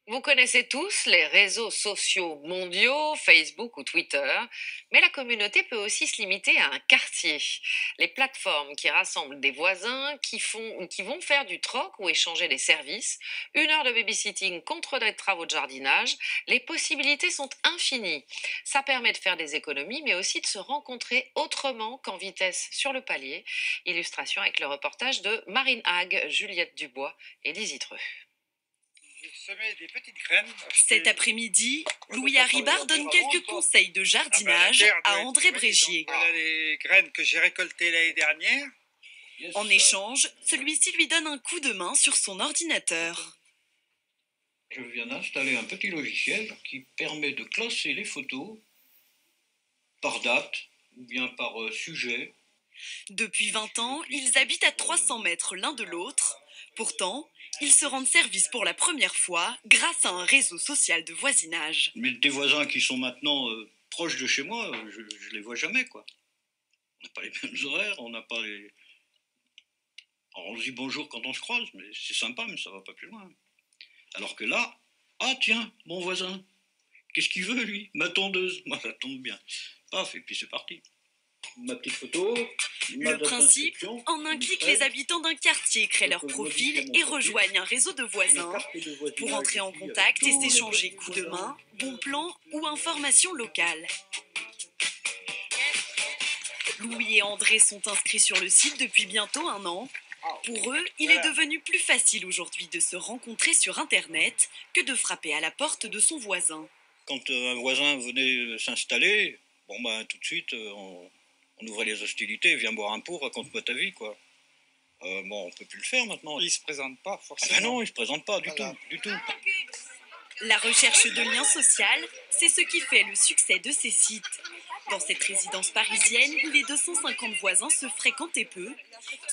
Vous connaissez tous les réseaux sociaux mondiaux, Facebook ou Twitter, mais la communauté peut aussi se limiter à un quartier. Les plateformes qui rassemblent des voisins qui vont faire du troc ou échanger des services, 1 heure de babysitting contre des travaux de jardinage, les possibilités sont infinies. Ça permet de faire des économies, mais aussi de se rencontrer autrement qu'en vitesse sur le palier. Illustration avec le reportage de Marine Hague, Juliette Dubois et Lizzie Treux. J'ai semé des petites graines. Cet après-midi, Louis Haribard donne quelques conseils de jardinage à André Brégier. Voilà les graines que j'ai récoltées l'année dernière. En échange, celui-ci lui donne un coup de main sur son ordinateur. Je viens d'installer un petit logiciel qui permet de classer les photos par date ou bien par sujet. Depuis 20 ans, ils habitent à 300 mètres l'un de l'autre. Pourtant, ils se rendent service pour la première fois grâce à un réseau social de voisinage. Mais des voisins qui sont maintenant proches de chez moi, je les vois jamais, quoi. On n'a pas les mêmes horaires, on n'a pas les... Alors on se dit bonjour quand on se croise, mais c'est sympa, mais ça va pas plus loin. Alors que là, ah tiens, mon voisin, qu'est-ce qu'il veut lui? Ma tondeuse, moi ça tombe bien. Paf, et puis c'est parti. Ma petite photo. Le principe, en un clic, les habitants d'un quartier créent leur profil et rejoignent un réseau de voisins pour entrer en contact et s'échanger coups de main, bons plans ou informations locales. Louis et André sont inscrits sur le site depuis bientôt 1 an. Pour eux, il est devenu plus facile aujourd'hui de se rencontrer sur Internet que de frapper à la porte de son voisin. Quand un voisin venait s'installer, bon ben tout de suite on ouvrait les hostilités, viens boire un pot, raconte-moi ta vie, quoi. Bon, on peut plus le faire maintenant. Ils se présentent pas forcément. Ah ben non, ils se présentent pas du Voilà. tout, du tout. La recherche de liens sociaux, c'est ce qui fait le succès de ces sites. Dans cette résidence parisienne, où les 250 voisins se fréquentent peu,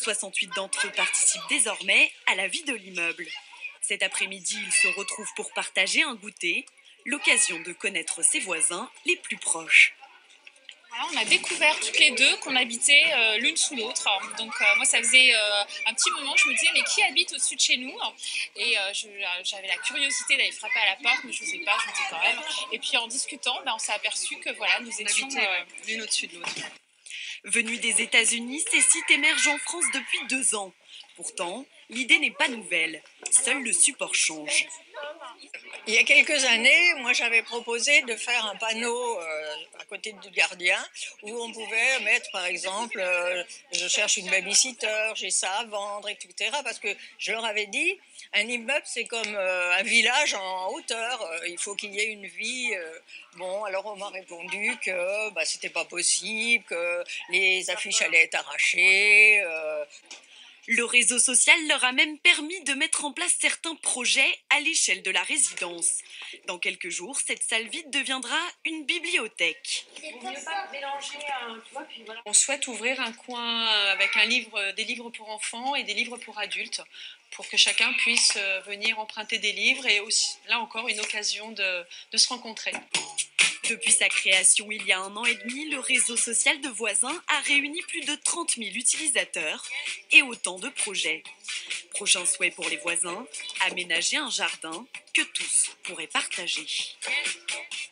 68 d'entre eux participent désormais à la vie de l'immeuble. Cet après-midi, ils se retrouvent pour partager un goûter, l'occasion de connaître ses voisins les plus proches. Voilà, on a découvert toutes les deux qu'on habitait l'une sous l'autre. Donc moi, ça faisait un petit moment, je me disais, mais qui habite au-dessus de chez nous? Et j'avais la curiosité d'aller frapper à la porte, mais je n'osais pas, je me disais quand même. Et puis en discutant, on s'est aperçu que voilà, nous étions l'une au-dessus de l'autre. Venus des États-Unis, ces sites émergent en France depuis 2 ans. Pourtant, l'idée n'est pas nouvelle. Seul le support change. Il y a quelques années, moi j'avais proposé de faire un panneau à côté du gardien où on pouvait mettre par exemple je cherche une babysitter, j'ai ça à vendre, etc. Parce que je leur avais dit, un immeuble c'est comme un village en hauteur, il faut qu'il y ait une vie. Bon, alors on m'a répondu que c'était pas possible, que les affiches allaient être arrachées. Le réseau social leur a même permis de mettre en place certains projets à l'échelle de la résidence. Dans quelques jours, cette salle vide deviendra une bibliothèque. On souhaite ouvrir un coin avec des livres pour enfants et des livres pour adultes, pour que chacun puisse venir emprunter des livres et aussi, là encore, une occasion de se rencontrer. Depuis sa création il y a 1 an et demi, le réseau social de voisins a réuni plus de 30 000 utilisateurs et autant de projets. Prochain souhait pour les voisins, aménager un jardin que tous pourraient partager.